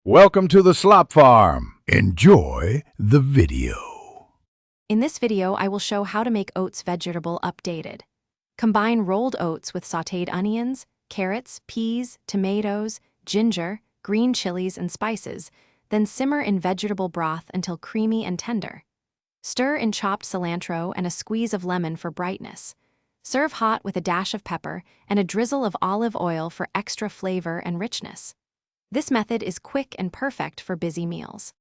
Welcome to the Slop Farm. Enjoy the video. In this video, I will show how to make oats vegetable updated. Combine rolled oats with sautéed onions, carrots, peas, tomatoes, ginger, green chilies, and spices, then simmer in vegetable broth until creamy and tender. Stir in chopped cilantro and a squeeze of lemon for brightness. Serve hot with a dash of pepper and a drizzle of olive oil for extra flavor and richness. This method is quick and perfect for busy meals.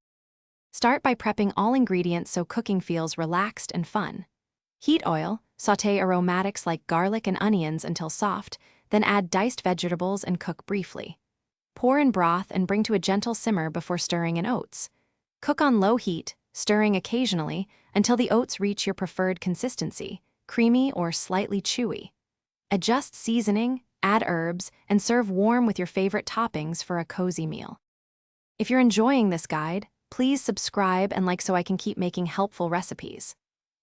Start by prepping all ingredients so cooking feels relaxed and fun. Heat oil, sauté aromatics like garlic and onions until soft, then add diced vegetables and cook briefly. Pour in broth and bring to a gentle simmer before stirring in oats. Cook on low heat, stirring occasionally, until the oats reach your preferred consistency, creamy or slightly chewy. Adjust seasoning, add herbs, and serve warm with your favorite toppings for a cozy meal. If you're enjoying this guide, please subscribe and like so I can keep making helpful recipes.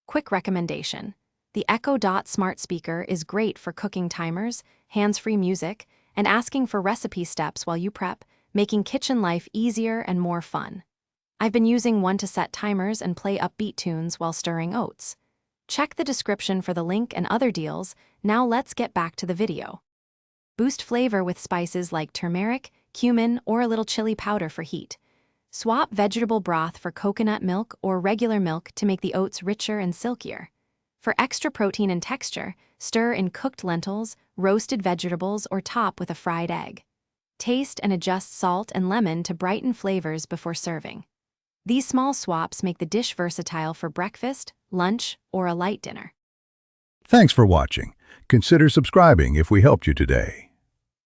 Quick recommendation: the Echo Dot smart speaker is great for cooking timers, hands-free music, and asking for recipe steps while you prep, making kitchen life easier and more fun. I've been using one to set timers and play upbeat tunes while stirring oats. Check the description for the link and other deals. Now let's get back to the video. Boost flavor with spices like turmeric, cumin, or a little chili powder for heat. Swap vegetable broth for coconut milk or regular milk to make the oats richer and silkier. For extra protein and texture, stir in cooked lentils, roasted vegetables, or top with a fried egg. Taste and adjust salt and lemon to brighten flavors before serving. These small swaps make the dish versatile for breakfast, lunch, or a light dinner. Thanks for watching. Consider subscribing if we helped you today.